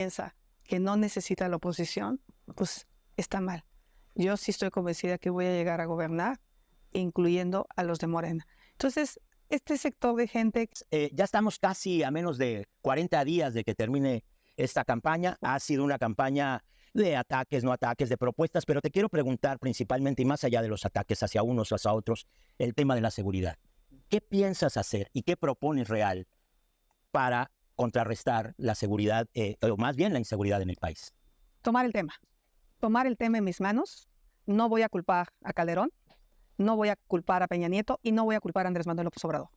piensa que no necesita la oposición, pues está mal. Yo sí estoy convencida que voy a llegar a gobernar, incluyendo a los de Morena. Entonces, este sector de gente... Ya estamos casi a menos de 40 días de que termine esta campaña. Ha sido una campaña de ataques, no ataques, de propuestas, pero te quiero preguntar principalmente, y más allá de los ataques hacia unos o hacia otros, el tema de la seguridad. ¿Qué piensas hacer y qué propones real para contrarrestar la seguridad, o más bien la inseguridad en el país? Tomar el tema en mis manos. No voy a culpar a Calderón, no voy a culpar a Peña Nieto y no voy a culpar a Andrés Manuel López Obrador.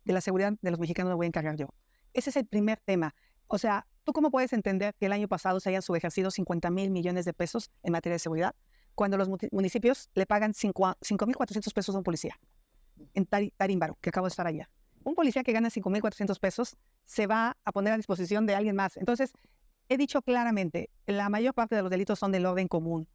De la seguridad de los mexicanos me voy a encargar yo. Ese es el primer tema. O sea, ¿tú cómo puedes entender que el año pasado se hayan subejercido 50,000 millones de pesos en materia de seguridad cuando los municipios le pagan 5,400 pesos a un policía en Tarímbaro, que acabo de estar allá? Un policía que gana 5,400 pesos se va a poner a disposición de alguien más. Entonces, he dicho claramente, la mayor parte de los delitos son del orden común.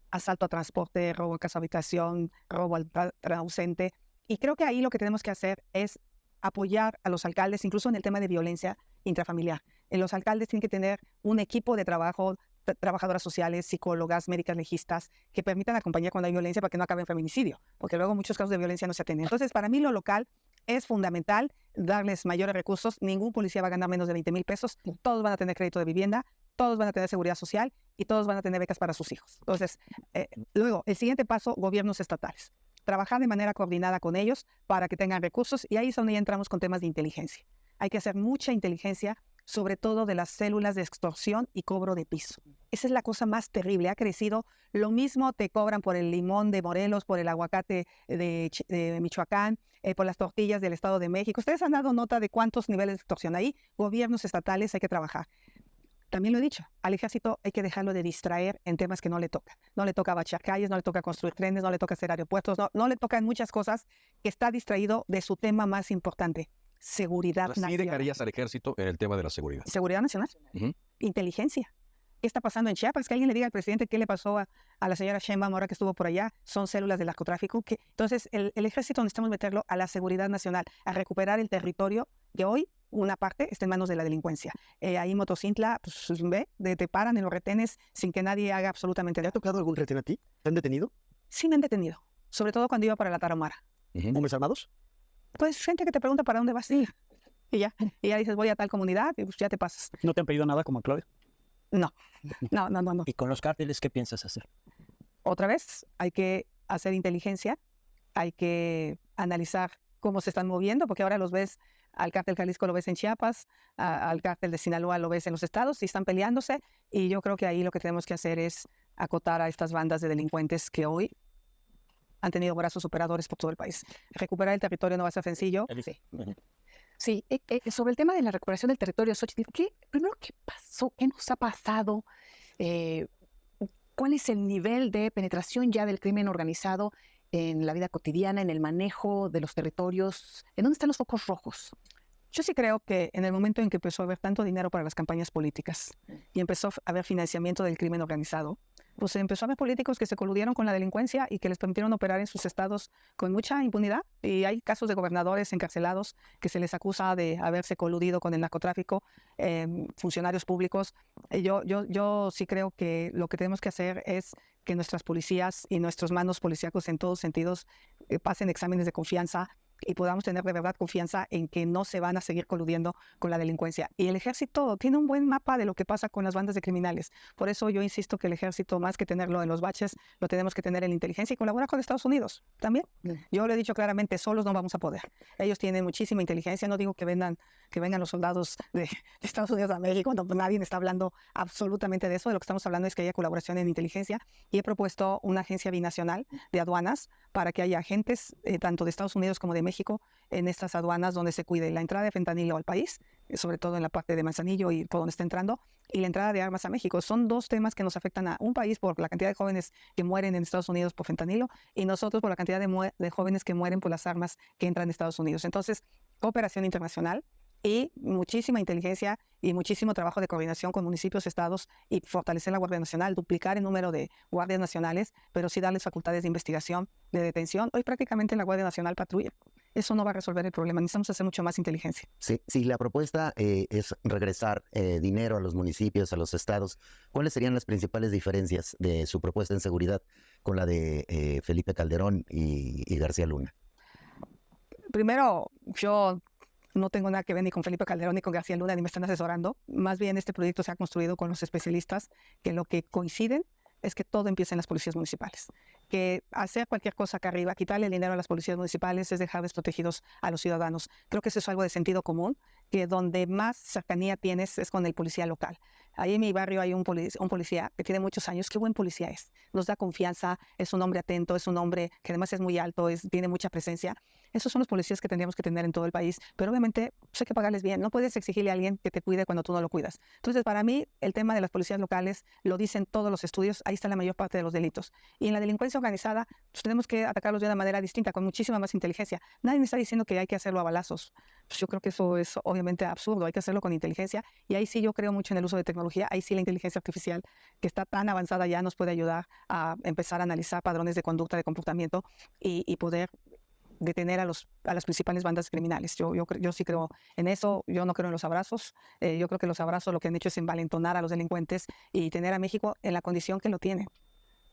Asalto a transporte, robo a casa habitación, robo al ausente. Y creo que ahí lo que tenemos que hacer es apoyar a los alcaldes, incluso en el tema de violencia intrafamiliar. Los alcaldes tienen que tener un equipo de trabajo, trabajadoras sociales, psicólogas, médicas legistas, que permitan acompañar cuando hay violencia para que no acabe en feminicidio, porque luego muchos casos de violencia no se atienden. Entonces, para mí lo local es fundamental darles mayores recursos. Ningún policía va a ganar menos de 20,000 pesos. Todos van a tener crédito de vivienda, todos van a tener seguridad social y todos van a tener becas para sus hijos. Entonces, luego, el siguiente paso, gobiernos estatales. Trabajar de manera coordinada con ellos para que tengan recursos, y ahí es donde ya entramos con temas de inteligencia. Hay que hacer mucha inteligencia, sobre todo de las células de extorsión y cobro de piso. Esa es la cosa más terrible. Ha crecido. Lo mismo te cobran por el limón de Morelos, por el aguacate de Michoacán, por las tortillas del Estado de México. Ustedes han dado nota de cuántos niveles de extorsión hay. Gobiernos estatales hay que trabajar. También lo he dicho, al ejército hay que dejarlo de distraer en temas que no le toca. No le toca bachar calles, no le toca construir trenes, no le toca hacer aeropuertos, no le tocan muchas cosas, que está distraído de su tema más importante, seguridad nacional. ¿Sí dejarías al ejército en el tema de la seguridad? Seguridad nacional, inteligencia. ¿Qué está pasando en Chiapas? Que alguien le diga al presidente qué le pasó a la señora Sheinbaum ahora que estuvo por allá. Son células del narcotráfico. Entonces, el ejército necesitamos meterlo a la seguridad nacional, a recuperar el territorio que hoy una parte está en manos de la delincuencia. Ahí en Motocintla, pues ve, te paran en los retenes sin que nadie haga absolutamente nada. ¿Te ha tocado algún retén a ti? ¿Te han detenido? Sí me han detenido, sobre todo cuando iba para la Tarahumara. ¿Hombres armados? Pues gente que te pregunta para dónde vas. Y ya dices, voy a tal comunidad, y pues ya te pasas. ¿No te han pedido nada como a Claudia? No. ¿Y con los cárteles qué piensas hacer? Otra vez, hay que hacer inteligencia, hay que analizar cómo se están moviendo, porque ahora los ves, al cártel Jalisco lo ves en Chiapas, al cártel de Sinaloa lo ves en los estados, y están peleándose, y yo creo que ahí lo que tenemos que hacer es acotar a estas bandas de delincuentes que hoy han tenido brazos operadores por todo el país. Recuperar el territorio no va a ser sencillo. Sí, sobre el tema de la recuperación del territorio, Xochitl, primero, ¿qué pasó? ¿Qué nos ha pasado? ¿Cuál es el nivel de penetración ya del crimen organizado en la vida cotidiana, en el manejo de los territorios? ¿En dónde están los focos rojos? Yo sí creo que en el momento en que empezó a haber tanto dinero para las campañas políticas y empezó a haber financiamiento del crimen organizado, pues empezó a haber políticos que se coludieron con la delincuencia y que les permitieron operar en sus estados con mucha impunidad. Y hay casos de gobernadores encarcelados que se les acusa de haberse coludido con el narcotráfico, funcionarios públicos. Yo sí creo que lo que tenemos que hacer es que nuestras policías y nuestros mandos policíacos en todos sentidos pasen exámenes de confianza y podamos tener de verdad confianza en que no se van a seguir coludiendo con la delincuencia. Y el ejército tiene un buen mapa de lo que pasa con las bandas de criminales. Por eso yo insisto que el ejército, más que tenerlo en los baches, lo tenemos que tener en la inteligencia y colaborar con Estados Unidos también. Yo lo he dicho claramente, solos no vamos a poder. Ellos tienen muchísima inteligencia. No digo que vengan los soldados de Estados Unidos a México, no, nadie está hablando absolutamente de eso. De lo que estamos hablando es que haya colaboración en inteligencia, y he propuesto una agencia binacional de aduanas para que haya agentes tanto de Estados Unidos como de México en estas aduanas, donde se cuide la entrada de fentanilo al país, sobre todo en la parte de Manzanillo y por donde está entrando, y la entrada de armas a México. Son dos temas que nos afectan a un país por la cantidad de jóvenes que mueren en Estados Unidos por fentanilo, y nosotros por la cantidad de jóvenes que mueren por las armas que entran en Estados Unidos. Entonces, cooperación internacional y muchísima inteligencia y muchísimo trabajo de coordinación con municipios, estados, y fortalecer la Guardia Nacional, duplicar el número de guardias nacionales, pero sí darles facultades de investigación, de detención. Hoy prácticamente la Guardia Nacional patrulla eso no va a resolver el problema. Necesitamos hacer mucho más inteligencia. Sí, si la propuesta es regresar dinero a los municipios, a los estados, ¿cuáles serían las principales diferencias de su propuesta en seguridad con la de Felipe Calderón y García Luna? Primero, yo no tengo nada que ver ni con Felipe Calderón ni con García Luna, ni me están asesorando. Más bien este proyecto se ha construido con los especialistas, que lo que coinciden es que todo empieza en las policías municipales. Que hacer cualquier cosa acá arriba, quitarle el dinero a las policías municipales, es dejar desprotegidos a los ciudadanos. Creo que eso es algo de sentido común, que donde más cercanía tienes es con el policía local. Ahí en mi barrio hay un policía que tiene muchos años. Qué buen policía es. Nos da confianza, es un hombre atento, es un hombre que además es muy alto, tiene mucha presencia. Esos son los policías que tendríamos que tener en todo el país, pero obviamente pues, hay que pagarles bien. No puedes exigirle a alguien que te cuide cuando tú no lo cuidas. Entonces, para mí, el tema de las policías locales, lo dicen todos los estudios, ahí está la mayor parte de los delitos. Y en la delincuencia organizada, pues tenemos que atacarlos de una manera distinta, con muchísima más inteligencia. Nadie me está diciendo que hay que hacerlo a balazos. Pues yo creo que eso es obviamente absurdo, hay que hacerlo con inteligencia. Y ahí sí yo creo mucho en el uso de tecnología, ahí sí la inteligencia artificial, que está tan avanzada ya, nos puede ayudar a empezar a analizar patrones de conducta, de comportamiento y poder detener a las principales bandas criminales. Yo sí creo en eso, yo no creo en los abrazos. Yo creo que los abrazos lo que han hecho es envalentonar a los delincuentes y tener a México en la condición que lo tiene.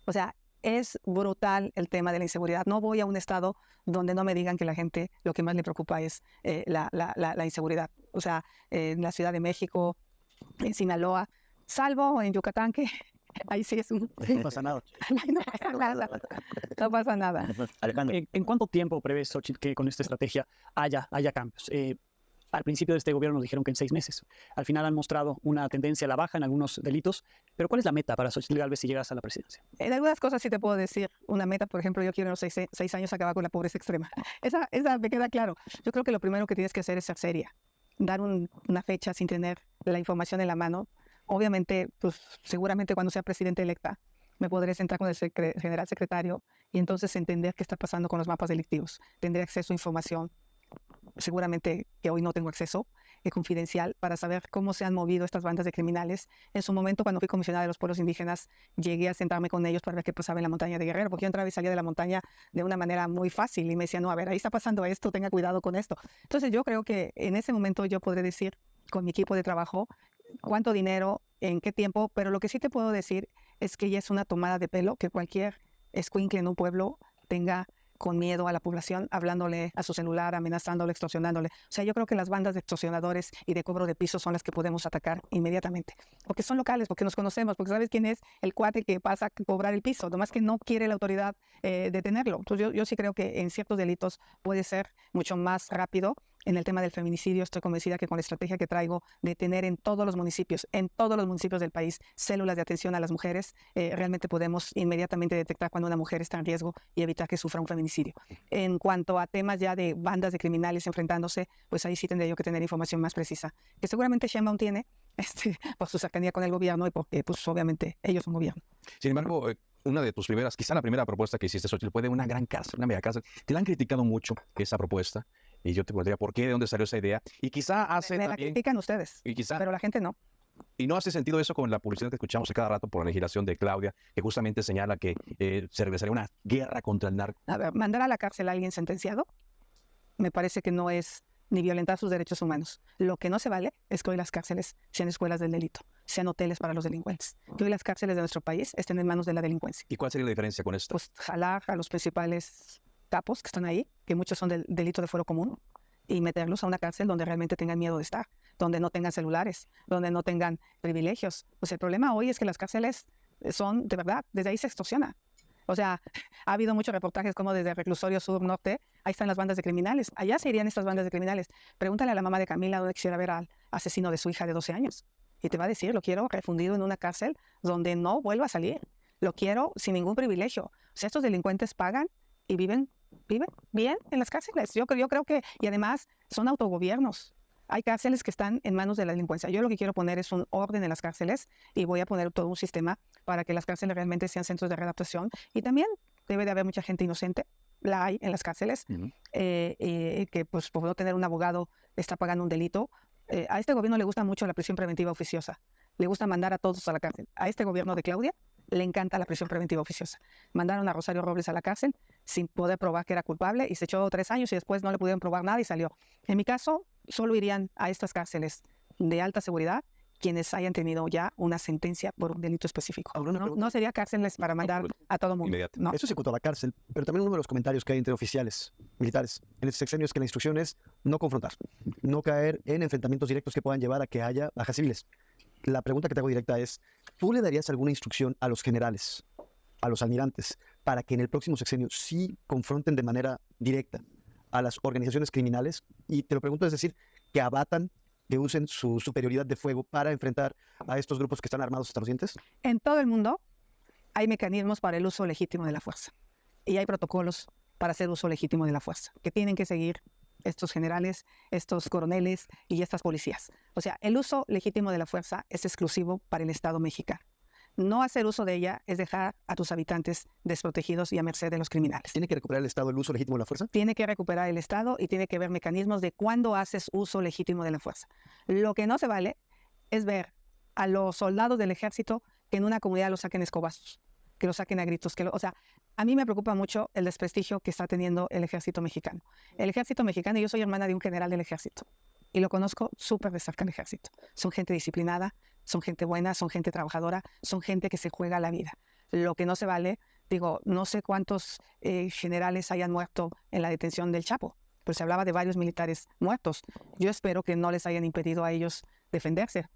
O sea, es brutal el tema de la inseguridad. No voy a un estado donde no me digan que la gente lo que más le preocupa es la inseguridad. O sea, en la Ciudad de México, en Sinaloa, salvo en Yucatán, que ahí sí es un... No pasa nada. No pasa nada. No pasa nada. Alejandro. ¿En cuánto tiempo prevés, Xochitl, que con esta estrategia haya cambios? Al principio de este gobierno nos dijeron que en 6 meses. Al final han mostrado una tendencia a la baja en algunos delitos. Pero ¿cuál es la meta para Xochitl Gálvez si llegas a la presidencia? En algunas cosas sí te puedo decir una meta. Por ejemplo, yo quiero en los 6 años acabar con la pobreza extrema. Esa me queda claro. Yo creo que lo primero que tienes que hacer es ser seria. Dar una fecha sin tener la información en la mano. Obviamente, pues seguramente cuando sea presidenta electa me podré sentar con el general secretario y entonces entender qué está pasando con los mapas delictivos. Tendré acceso a información, seguramente que hoy no tengo acceso, confidencial, para saber cómo se han movido estas bandas de criminales. En su momento, cuando fui comisionada de los pueblos indígenas, llegué a sentarme con ellos para ver qué pasaba en la montaña de Guerrero, porque yo entraba y salía de la montaña de una manera muy fácil y me decían, no, a ver, ahí está pasando esto, tenga cuidado con esto. Entonces yo creo que en ese momento yo podré decir con mi equipo de trabajo cuánto dinero, en qué tiempo, pero lo que sí te puedo decir es que ya es una tomada de pelo que cualquier escuincle en un pueblo tenga con miedo a la población, hablándole a su celular, amenazándole, extorsionándole. O sea, yo creo que las bandas de extorsionadores y de cobro de piso son las que podemos atacar inmediatamente, porque son locales, porque nos conocemos, porque sabes quién es el cuate que pasa a cobrar el piso, nomás que no quiere la autoridad detenerlo. Entonces yo sí creo que en ciertos delitos puede ser mucho más rápido. En el tema del feminicidio, estoy convencida que con la estrategia que traigo de tener en todos los municipios del país, células de atención a las mujeres, realmente podemos inmediatamente detectar cuando una mujer está en riesgo y evitar que sufra un feminicidio. En cuanto a temas ya de bandas de criminales enfrentándose, pues ahí sí tendría yo que tener información más precisa, que seguramente Sheinbaum tiene, por su cercanía con el gobierno y porque, pues obviamente, ellos son gobierno. Sin embargo, una de tus primeras, quizá la primera propuesta que hiciste, Xochitl, fue de una gran cárcel, una mega cárcel. Te la han criticado mucho esa propuesta. Y yo te preguntaría por qué, de dónde salió esa idea. Y quizá hace Me la también... critican ustedes, Y quizá... pero la gente no. Y no hace sentido eso con la publicidad que escuchamos a cada rato por la legislación de Claudia, que justamente señala que se regresaría una guerra contra el narco. A ver, mandar a la cárcel a alguien sentenciado me parece que no es ni violentar sus derechos humanos. Lo que no se vale es que hoy las cárceles sean escuelas del delito, sean hoteles para los delincuentes. Que hoy las cárceles de nuestro país estén en manos de la delincuencia. ¿Y cuál sería la diferencia con esto? Pues jalar a los principales capos que están ahí, que muchos son del delito de fuero común, y meterlos a una cárcel donde realmente tengan miedo de estar, donde no tengan celulares, donde no tengan privilegios. Pues el problema hoy es que las cárceles son, de verdad, desde ahí se extorsiona. O sea, ha habido muchos reportajes como desde Reclusorio Sur Norte, ahí están las bandas de criminales, allá se irían estas bandas de criminales. Pregúntale a la mamá de Camila dónde quisiera ver al asesino de su hija de 12 años. Y te va a decir, lo quiero refundido en una cárcel donde no vuelva a salir. Lo quiero sin ningún privilegio. O sea, estos delincuentes pagan y viven bien en las cárceles. Yo creo que, y además son autogobiernos. Hay cárceles que están en manos de la delincuencia. Yo lo que quiero poner es un orden en las cárceles y voy a poner todo un sistema para que las cárceles realmente sean centros de readaptación. Y también debe de haber mucha gente inocente, la hay en las cárceles, que pues por no tener un abogado está pagando un delito. A este gobierno le gusta mucho la prisión preventiva oficiosa. Le gusta mandar a todos a la cárcel. A este gobierno de Claudia le encanta la prisión preventiva oficiosa. Mandaron a Rosario Robles a la cárcel sin poder probar que era culpable y se echó 3 años y después no le pudieron probar nada y salió. En mi caso, solo irían a estas cárceles de alta seguridad quienes hayan tenido ya una sentencia por un delito específico. Ahora una No, pregunta. no sería cárceles para mandar a todo mundo. Inmediato. No. Eso es en cuanto a la cárcel, pero también uno de los comentarios que hay entre oficiales militares en este sexenio es que la instrucción es no confrontar, no caer en enfrentamientos directos que puedan llevar a que haya bajas civiles. La pregunta que te hago directa es, ¿tú le darías alguna instrucción a los generales, a los almirantes, para que en el próximo sexenio sí confronten de manera directa a las organizaciones criminales? Y te lo pregunto, es decir, que abatan, que usen su superioridad de fuego para enfrentar a estos grupos que están armados hasta los dientes. En todo el mundo hay mecanismos para el uso legítimo de la fuerza y hay protocolos para hacer uso legítimo de la fuerza que tienen que seguir estos generales, estos coroneles y estas policías. O sea, el uso legítimo de la fuerza es exclusivo para el Estado mexicano. No hacer uso de ella es dejar a tus habitantes desprotegidos y a merced de los criminales. ¿Tiene que recuperar el Estado el uso legítimo de la fuerza? Tiene que recuperar el Estado y tiene que haber mecanismos de cuándo haces uso legítimo de la fuerza. Lo que no se vale es ver a los soldados del ejército que en una comunidad los saquen escobazos, que los saquen a gritos. O sea, a mí me preocupa mucho el desprestigio que está teniendo el ejército mexicano. El ejército mexicano, yo soy hermana de un general del ejército y lo conozco súper de cerca el ejército. Son gente disciplinada, son gente buena, son gente trabajadora, son gente que se juega la vida. Lo que no se vale, digo, no sé cuántos generales hayan muerto en la detención del Chapo, pero se hablaba de varios militares muertos. Yo espero que no les hayan impedido a ellos defenderse,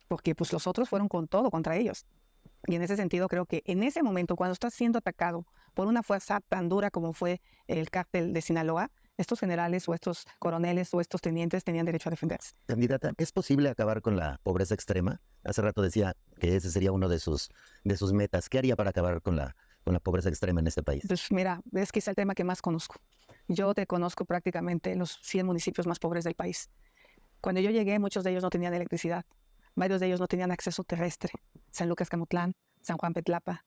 porque pues los otros fueron con todo contra ellos. Y en ese sentido creo que en ese momento, cuando estás siendo atacado por una fuerza tan dura como fue el cártel de Sinaloa, estos generales o estos coroneles o estos tenientes tenían derecho a defenderse. Candidata, ¿es posible acabar con la pobreza extrema? Hace rato decía que ese sería uno de sus metas. ¿Qué haría para acabar con la pobreza extrema en este país? Pues mira, es quizá el tema que más conozco. Yo te conozco prácticamente los 100 municipios más pobres del país. Cuando yo llegué, muchos de ellos no tenían electricidad. Varios de ellos no tenían acceso terrestre. San Lucas Camotlán, San Juan Petlapa,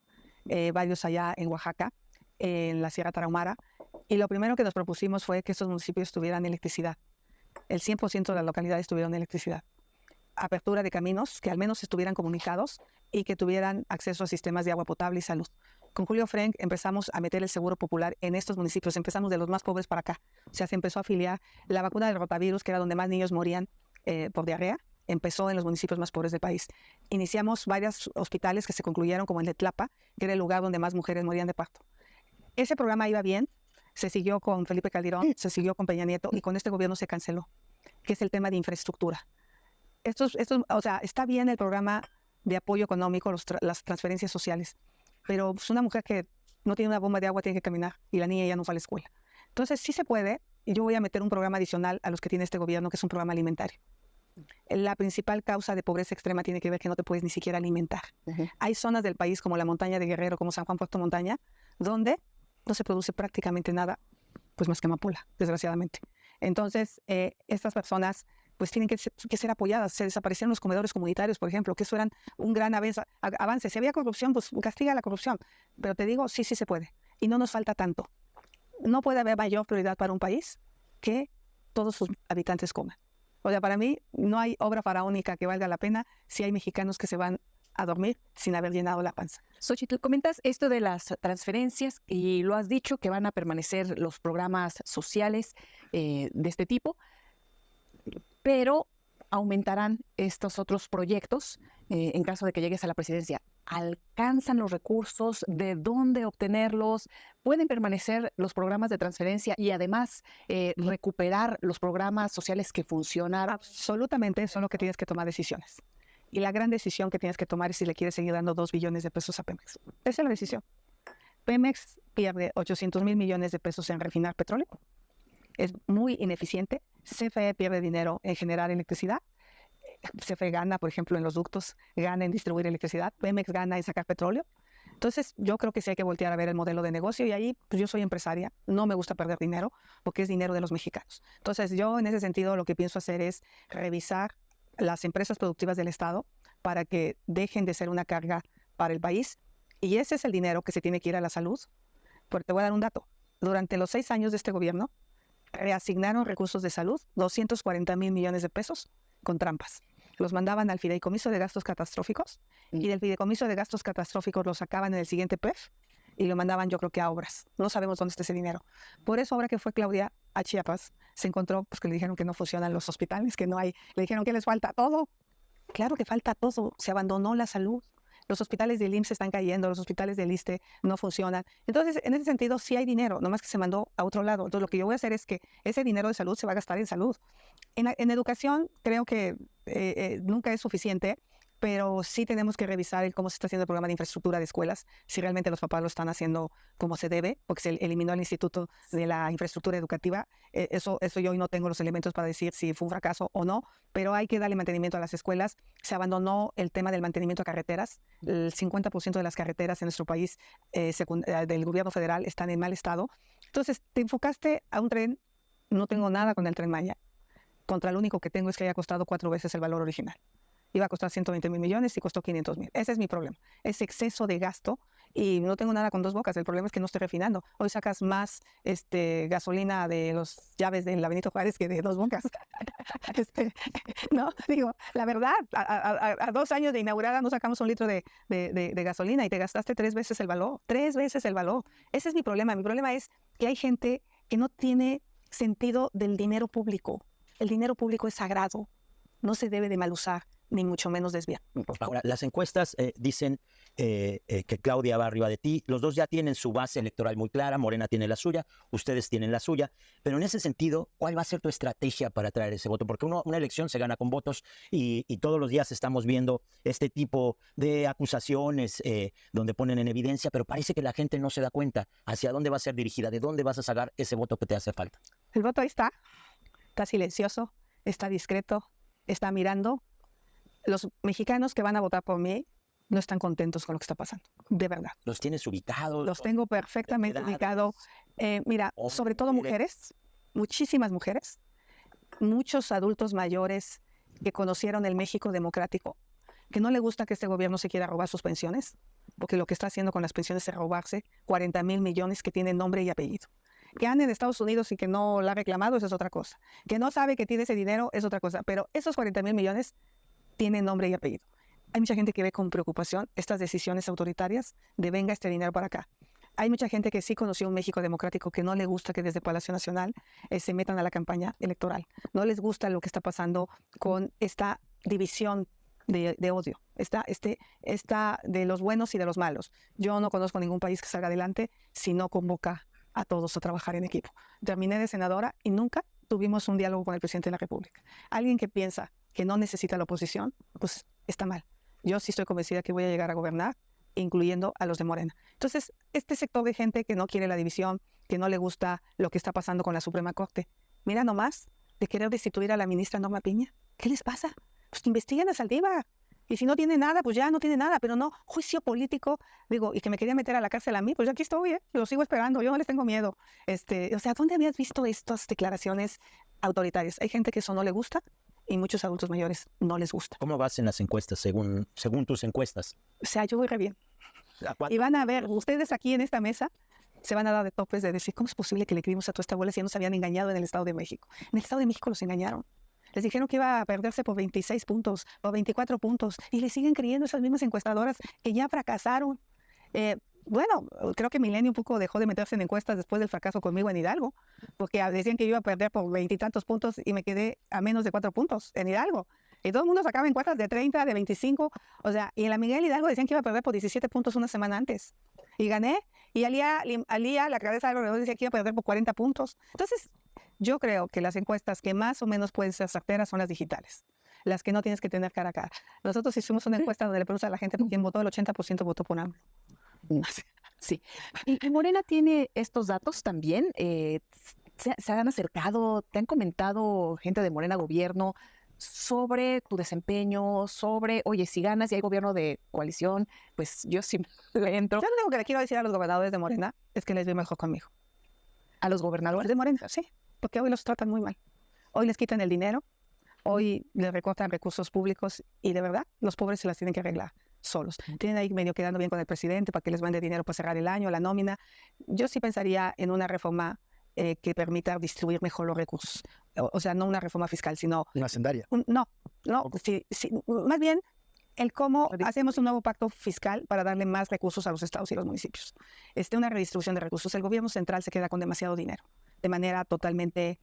varios allá en Oaxaca, en la Sierra Tarahumara. Y lo primero que nos propusimos fue que estos municipios tuvieran electricidad. El 100% de las localidades tuvieron electricidad. Apertura de caminos que al menos estuvieran comunicados y que tuvieran acceso a sistemas de agua potable y salud. Con Julio Frenk empezamos a meter el seguro popular en estos municipios. Empezamos de los más pobres para acá. O sea, se empezó a afiliar la vacuna del rotavirus, que era donde más niños morían por diarrea. Empezó en los municipios más pobres del país. Iniciamos varios hospitales que se concluyeron, como el de Tlapa, que era el lugar donde más mujeres morían de parto. Ese programa iba bien, se siguió con Felipe Calderón, se siguió con Peña Nieto y con este gobierno se canceló, que es el tema de infraestructura. O sea, está bien el programa de apoyo económico, las transferencias sociales, pero pues, una mujer que no tiene una bomba de agua tiene que caminar y la niña ya no va a la escuela. Entonces sí se puede, y yo voy a meter un programa adicional a los que tiene este gobierno, que es un programa alimentario. La principal causa de pobreza extrema tiene que ver que no te puedes ni siquiera alimentar. Hay zonas del país como la montaña de Guerrero, como San Juan Puerto Montaña, donde no se produce prácticamente nada, pues más que amapola, desgraciadamente. Entonces, estas personas pues tienen que ser apoyadas. Se desaparecieron los comedores comunitarios, por ejemplo, que eso eran un gran avance. Si había corrupción, pues castiga la corrupción. Pero te digo, sí se puede. Y no nos falta tanto. No puede haber mayor prioridad para un país que todos sus habitantes coman. O sea, para mí no hay obra faraónica que valga la pena si hay mexicanos que se van a dormir sin haber llenado la panza. Xochitl, comentas esto de las transferencias y lo has dicho que van a permanecer los programas sociales de este tipo, pero aumentarán estos otros proyectos en caso de que llegues a la presidencia. ¿Alcanzan los recursos? ¿De dónde obtenerlos? ¿Pueden permanecer los programas de transferencia y además recuperar los programas sociales que funcionaron? Absolutamente, eso es lo que tienes que tomar decisiones. Y la gran decisión que tienes que tomar es si le quieres seguir dando 2 billones de pesos a Pemex. Esa es la decisión. Pemex pierde 800,000 millones de pesos en refinar petróleo. Es muy ineficiente. CFE pierde dinero en generar electricidad. CFE gana, por ejemplo, en los ductos, gana en distribuir electricidad. Pemex gana en sacar petróleo. Entonces, yo creo que sí hay que voltear a ver el modelo de negocio. Y ahí, pues yo soy empresaria. No me gusta perder dinero porque es dinero de los mexicanos. Entonces, yo en ese sentido lo que pienso hacer es revisar las empresas productivas del Estado para que dejen de ser una carga para el país. Y ese es el dinero que se tiene que ir a la salud. Porque te voy a dar un dato. Durante los 6 años de este gobierno, reasignaron recursos de salud, 240,000 millones de pesos, con trampas. los mandaban al fideicomiso de gastos catastróficos y del fideicomiso de gastos catastróficos los sacaban en el siguiente PEF y lo mandaban yo creo que a obras. No sabemos dónde está ese dinero. Por eso ahora que fue Claudia a Chiapas, se encontró pues, que le dijeron que no funcionan los hospitales, que no hay, le dijeron que les falta todo. Claro que falta todo, se abandonó la salud. Los hospitales del IMSS están cayendo, los hospitales del ISSSTE no funcionan. Entonces, en ese sentido, sí hay dinero, nomás que se mandó a otro lado. Entonces, lo que yo voy a hacer es que ese dinero de salud se va a gastar en salud. En educación, creo que nunca es suficiente, pero sí tenemos que revisar cómo se está haciendo el programa de infraestructura de escuelas, si realmente los papás lo están haciendo como se debe, porque se eliminó el Instituto de la Infraestructura Educativa. Eso yo hoy no tengo los elementos para decir si fue un fracaso o no, pero hay que darle mantenimiento a las escuelas. Se abandonó el tema del mantenimiento a carreteras. El 50% de las carreteras en nuestro país del gobierno federal están en mal estado. Entonces, te enfocaste a un tren. No tengo nada con el Tren Maya. Contra lo único que tengo es que haya costado 4 veces el valor original. Iba a costar 120 mil millones y costó 500 mil. Ese es mi problema. Es exceso de gasto y no tengo nada con dos bocas. El problema es que no estoy refinando. Hoy sacas más gasolina de los llaves del Benito Juárez que de Dos Bocas. No, digo, la verdad, a 2 años de inaugurada no sacamos 1 litro de gasolina y te gastaste 3 veces el valor. 3 veces el valor. Ese es mi problema. Mi problema es que hay gente que no tiene sentido del dinero público. El dinero público es sagrado. No se debe de mal usar, ni mucho menos desviar. Ahora, las encuestas dicen que Claudia va arriba de ti. Los dos ya tienen su base electoral muy clara. Morena tiene la suya, ustedes tienen la suya. Pero en ese sentido, ¿cuál va a ser tu estrategia para traer ese voto? Porque una elección se gana con votos y todos los días estamos viendo este tipo de acusaciones donde ponen en evidencia, pero parece que la gente no se da cuenta hacia dónde va a ser dirigida, de dónde vas a sacar ese voto que te hace falta. El voto ahí está silencioso, está discreto, está mirando. Los mexicanos que van a votar por mí no están contentos con lo que está pasando, de verdad. ¿Los tienes ubicados? Los tengo perfectamente ubicados. Mira, sobre todo mujeres, muchísimas mujeres, muchos adultos mayores que conocieron el México democrático, que no le gusta que este gobierno se quiera robar sus pensiones, porque lo que está haciendo con las pensiones es robarse 40 mil millones que tienen nombre y apellido. Que ande en Estados Unidos y que no la ha reclamado, eso es otra cosa. Que no sabe que tiene ese dinero es otra cosa. Pero esos 40 mil millones tienen nombre y apellido. Hay mucha gente que ve con preocupación estas decisiones autoritarias de venga este dinero para acá. Hay mucha gente que sí conoció un México democrático que no le gusta que desde Palacio Nacional se metan a la campaña electoral. No les gusta lo que está pasando con esta división de odio. Esta de los buenos y de los malos. Yo no conozco ningún país que salga adelante si no convoca a todos a trabajar en equipo. Terminé de senadora y nunca tuvimos un diálogo con el presidente de la República. Alguien que piensa que no necesita la oposición, pues está mal. Yo sí estoy convencida que voy a llegar a gobernar, incluyendo a los de Morena. Entonces, este sector de gente que no quiere la división, que no le gusta lo que está pasando con la Suprema Corte, mira nomás, de querer destituir a la ministra Norma Piña. ¿Qué les pasa? Pues que investiguen a Saldívar. Y si no tiene nada, pues ya no tiene nada, pero no, juicio político, digo, y que me quería meter a la cárcel a mí, pues aquí estoy, lo sigo esperando, yo no les tengo miedo. O sea, ¿dónde habías visto estas declaraciones autoritarias? Hay gente que eso no le gusta y muchos adultos mayores no les gusta. ¿Cómo vas en las encuestas, según tus encuestas? O sea, yo voy re bien. Y van a ver, ustedes aquí en esta mesa se van a dar de topes de decir, ¿cómo es posible que le creímos a tu esta abuela si ya nos habían engañado en el Estado de México? En el Estado de México los engañaron. Les dijeron que iba a perderse por 26 puntos, por 24 puntos, y le siguen creyendo esas mismas encuestadoras que ya fracasaron. Bueno, creo que Milenio un poco dejó de meterse en encuestas después del fracaso conmigo en Hidalgo, porque decían que yo iba a perder por 20 y tantos puntos y me quedé a menos de 4 puntos en Hidalgo. Y todo el mundo sacaba encuestas de 30, de 25, o sea, y en la Miguel Hidalgo decían que iba a perder por 17 puntos una semana antes. Y gané, y Alía, la cabeza de Álvaro, decía que iba a perder por 40 puntos. Entonces, yo creo que las encuestas que más o menos pueden ser certeras son las digitales, las que no tienes que tener cara a cara. Nosotros hicimos una encuesta donde le preguntamos a la gente por quién votó, el 80% votó por AMLO. Sí. ¿Y Morena tiene estos datos también? ¿Se han acercado, te han comentado gente de Morena Gobierno sobre tu desempeño, sobre, oye, si ganas y hay gobierno de coalición, pues yo sí entro? Yo lo único que le quiero decir a los gobernadores de Morena es que les ve mejor conmigo. ¿A los gobernadores de Morena? Sí, porque hoy los tratan muy mal. Hoy les quitan el dinero, hoy les recortan recursos públicos y de verdad los pobres se las tienen que arreglar solos. Tienen ahí medio quedando bien con el presidente para que les mande dinero para cerrar el año, la nómina. Yo sí pensaría en una reforma que permita distribuir mejor los recursos. O sea, no una reforma fiscal, sino Una hacendaria. no, Ok. más bien el cómo hacemos un nuevo pacto fiscal para darle más recursos a los estados y los municipios. Una redistribución de recursos. El gobierno central se queda con demasiado dinero, de manera totalmente,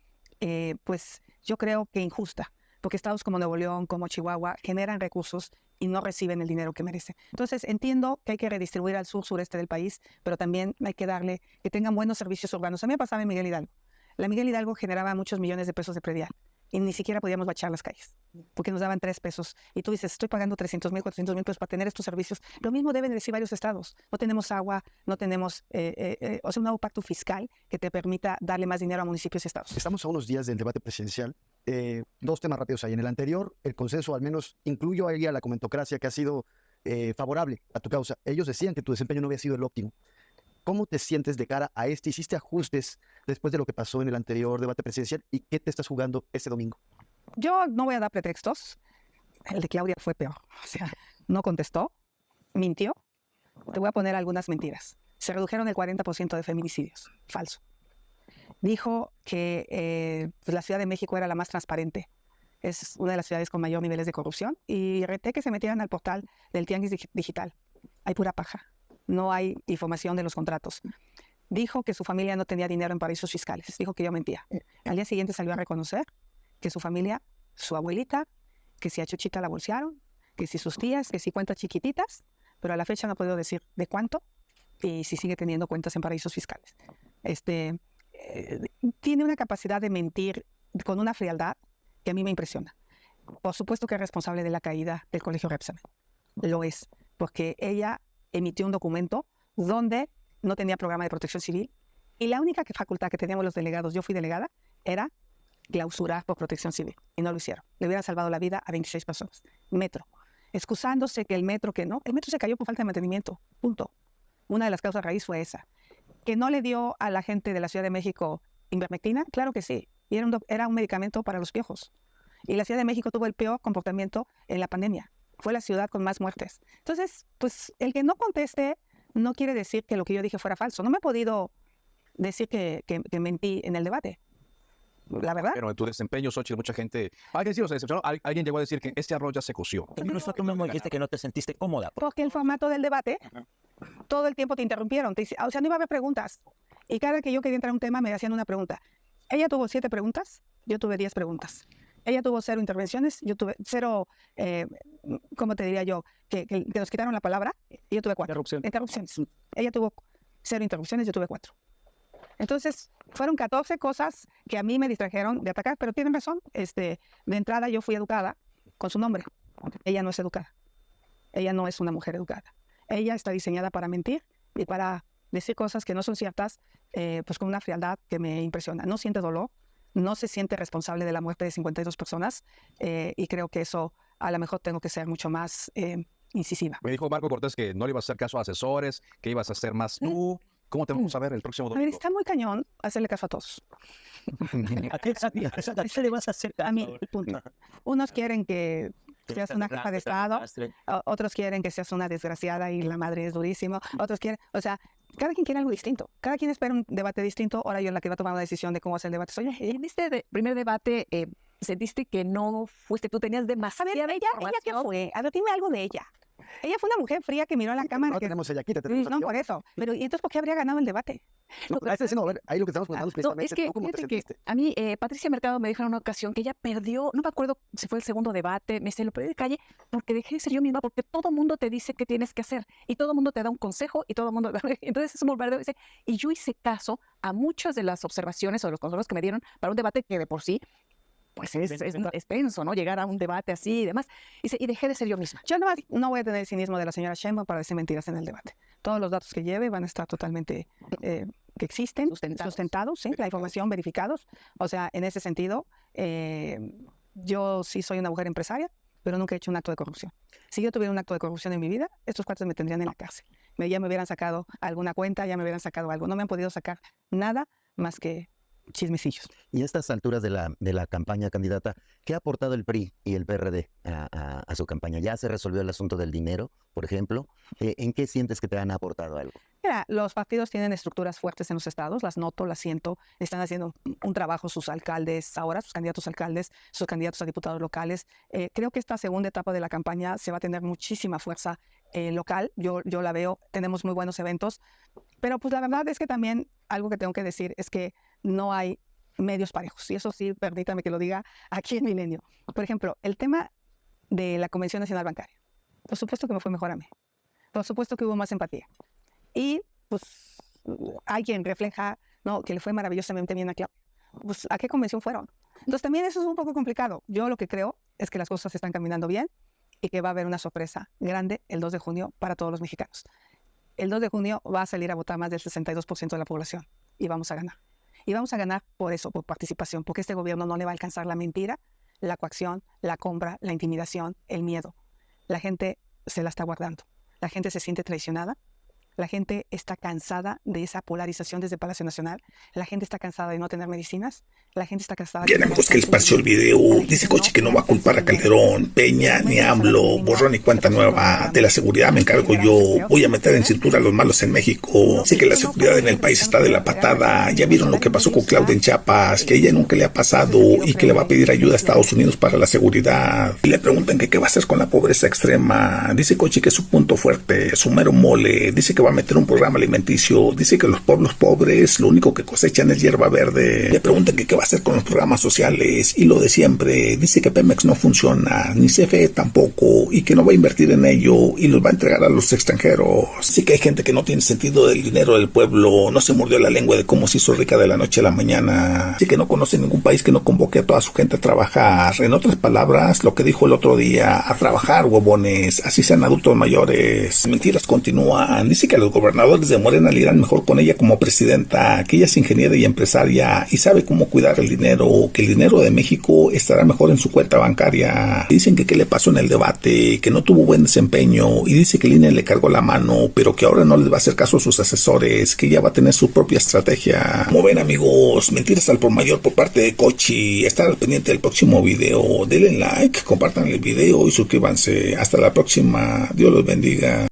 pues yo creo que injusta, porque estados como Nuevo León, como Chihuahua, generan recursos y no reciben el dinero que merecen. Entonces, entiendo que hay que redistribuir al sur-sureste del país, pero también hay que darle que tengan buenos servicios urbanos. A mí me pasaba en Miguel Hidalgo. La Miguel Hidalgo generaba muchos millones de pesos de predial y ni siquiera podíamos bachar las calles porque nos daban 3 pesos. Y tú dices, estoy pagando 300,000, 400,000 pesos para tener estos servicios. Lo mismo deben decir varios estados. No tenemos agua, no tenemos, o sea, un nuevo pacto fiscal que te permita darle más dinero a municipios y estados. Estamos a unos días del debate presidencial. 2 temas rápidos ahí. En el anterior, el consenso al menos incluyó ahí a la comentocracia que ha sido favorable a tu causa. Ellos decían que tu desempeño no había sido el óptimo. ¿Cómo te sientes de cara a este? ¿Hiciste ajustes después de lo que pasó en el anterior debate presidencial? ¿Y qué te estás jugando este domingo? Yo no voy a dar pretextos. El de Claudia fue peor. O sea, no contestó, mintió. Te voy a poner algunas mentiras. Se redujeron el 40% de feminicidios. Falso. Dijo que pues la Ciudad de México era la más transparente. Es una de las ciudades con mayor niveles de corrupción. Y reté que se metieran al portal del Tianguis Digital. Hay pura paja. No hay información de los contratos. Dijo que su familia no tenía dinero en paraísos fiscales. Dijo que yo mentía. Al día siguiente salió a reconocer que su familia, su abuelita, que si a Chuchita la bolsearon, que si sus tías, que si cuentas chiquititas, pero a la fecha no ha podido decir de cuánto y si sigue teniendo cuentas en paraísos fiscales. Tiene una capacidad de mentir con una frialdad que a mí me impresiona. Por supuesto que es responsable de la caída del Colegio Repsamen. Lo es, porque ella emitió un documento donde no tenía programa de protección civil y la única facultad que teníamos los delegados, yo fui delegada, era clausurar por protección civil y no lo hicieron. Le hubiera salvado la vida a 26 personas. Metro. Excusándose que el metro se cayó por falta de mantenimiento. Punto. Una de las causas raíz fue esa. ¿Que no le dio a la gente de la Ciudad de México ivermectina? Claro que sí. Y era un medicamento para los piojos. Y la Ciudad de México tuvo el peor comportamiento en la pandemia. Fue la ciudad con más muertes. Entonces, pues el que no conteste no quiere decir que lo que yo dije fuera falso. No me he podido decir que mentí en el debate. La verdad. Pero en tu desempeño, Xochitl, mucha gente... Alguien sí se decepcionó. Alguien llegó a decir que este arroz ya se coció. Incluso tú mismo dijiste que no te sentiste cómoda. Porque el formato del debate, todo el tiempo te interrumpieron. O sea, no iba a haber preguntas. Y cada vez que yo quería entrar a un tema, me hacían una pregunta. Ella tuvo 7 preguntas, yo tuve 10 preguntas. Ella tuvo 0 intervenciones, yo tuve 0, ¿cómo te diría yo? Que nos quitaron la palabra, y yo tuve 4. Interrupciones. Ella tuvo 0 interrupciones, yo tuve 4. Entonces, fueron 14 cosas que a mí me distrajeron de atacar, pero tienen razón. De entrada, yo fui educada con su nombre. Ella no es educada. Ella no es una mujer educada. Ella está diseñada para mentir y para decir cosas que no son ciertas, pues con una frialdad que me impresiona. No siente dolor, no se siente responsable de la muerte de 52 personas y creo que eso a lo mejor tengo que ser mucho más incisiva. Me dijo Marco Cortés que no le ibas a hacer caso a asesores, que ibas a hacer más tú. ¿Cómo te vamos a ver el próximo A ver, domingo? está muy cañón hacerle caso a todos. ¿A qué le vas a hacer? A mí, punto. Unos quieren que seas una jefa de Estado, otros quieren que seas una desgraciada y la madre es durísimo, otros quieren, o sea, cada quien quiere algo distinto, cada quien espera un debate distinto. Ahora yo la que va a tomar una decisión de cómo hacer el debate soy yo. En este primer debate, ¿sentiste que no fuiste tú? ¿Tenías A ver, demasiada ¿ella qué información? fue? A ver, dime algo de ella. Ella fue una mujer fría que miró a la cámara. No que- tenemos ella aquí, te tenemos No, aquí. por eso. Pero ¿y entonces por qué habría ganado el debate? No, pero estás diciendo, a ver, ahí lo que estamos preguntando es No, precisamente es que tú cómo te fíjate que sentiste. a mí Patricia Mercado me dijo en una ocasión que ella perdió, no me acuerdo si fue el segundo debate, me dice, lo perdí de calle porque dejé de ser yo misma, porque todo el mundo te dice qué tienes que hacer y todo el mundo te da un consejo y todo el mundo, entonces es un bombardeo. Dice, y yo hice caso a muchas de las observaciones o los consejos que me dieron para un debate que de por sí pues es tenso, ¿no? Llegar a un debate así y demás. Dice, y dejé de ser yo misma. Yo no voy a tener el cinismo de la señora Sheinbaum para decir mentiras en el debate. Todos los datos que lleve van a estar totalmente que existen, sustentados, ¿sí? La información verificados. O sea, en ese sentido, yo sí soy una mujer empresaria, pero nunca he hecho un acto de corrupción. Si yo tuviera un acto de corrupción en mi vida, estos cuates me tendrían en la cárcel. Ya me hubieran sacado alguna cuenta, ya me hubieran sacado algo. No me han podido sacar nada más que chismecillos. Y a estas alturas de la campaña, candidata, ¿qué ha aportado el PRI y el PRD a su campaña? ¿Ya se resolvió el asunto del dinero, por ejemplo? ¿En qué sientes que te han aportado algo? Mira, los partidos tienen estructuras fuertes en los estados, las noto, las siento, están haciendo un trabajo sus alcaldes ahora, sus candidatos a alcaldes, sus candidatos a diputados locales. Creo que esta segunda etapa de la campaña se va a tener muchísima fuerza local, yo la veo, tenemos muy buenos eventos, pero pues la verdad es que también algo que tengo que decir es que no hay medios parejos, y eso sí, permítame que lo diga aquí en Milenio. Por ejemplo, el tema de la Convención Nacional Bancaria, por supuesto que me fue mejor a mí, por supuesto que hubo más empatía. Y pues hay quien refleja, ¿no?, que le fue maravillosamente bien a Claudia. Pues, ¿a qué convención fueron? Entonces también eso es un poco complicado. Yo lo que creo es que las cosas están caminando bien y que va a haber una sorpresa grande el 2 de junio para todos los mexicanos. El 2 de junio va a salir a votar más del 62% de la población y vamos a ganar. Y vamos a ganar por eso, por participación, porque este gobierno no le va a alcanzar la mentira, la coacción, la compra, la intimidación, el miedo. La gente se la está guardando. La gente se siente traicionada. La gente está cansada de esa polarización desde Palacio Nacional. La gente está cansada de no tener medicinas. La gente está cansada de... Bien, amigos, ¿qué les pareció el video? Dice Cochi que no va a culpar a Calderón, Peña, ni AMLO, borrón y cuenta nueva. De la seguridad me encargo yo. Voy a meter en cintura a los malos en México. Sé que la seguridad en el país está de la patada. Ya vieron lo que pasó con Claudia en Chiapas, que a ella nunca le ha pasado y que le va a pedir ayuda a Estados Unidos para la seguridad. Y le preguntan que qué va a hacer con la pobreza extrema. Dice Cochi que es su punto fuerte, su mero mole. Dice que va a meter un programa alimenticio. Dice que los pueblos pobres lo único que cosechan es hierba verde. Le preguntan que qué va a hacer con los programas sociales y lo de siempre. Dice que Pemex no funciona, ni CFE tampoco, y que no va a invertir en ello y los va a entregar a los extranjeros. Dice que hay gente que no tiene sentido del dinero del pueblo, no se mordió la lengua de cómo se hizo rica de la noche a la mañana. Dice que no conoce ningún país que no convoque a toda su gente a trabajar. En otras palabras, lo que dijo el otro día, a trabajar, huevones, así sean adultos mayores. Mentiras continúan. Dice que a los gobernadores de Morena le irán mejor con ella como presidenta, que ella es ingeniera y empresaria y sabe cómo cuidar el dinero, que el dinero de México estará mejor en su cuenta bancaria. Dicen que qué le pasó en el debate, que no tuvo buen desempeño y dice que el INE le cargó la mano, pero que ahora no les va a hacer caso a sus asesores, que ella va a tener su propia estrategia. Como ven, amigos, mentiras al por mayor por parte de Cochi. Estar al pendiente del próximo video. Denle like, compartan el video y suscríbanse. Hasta la próxima. Dios los bendiga.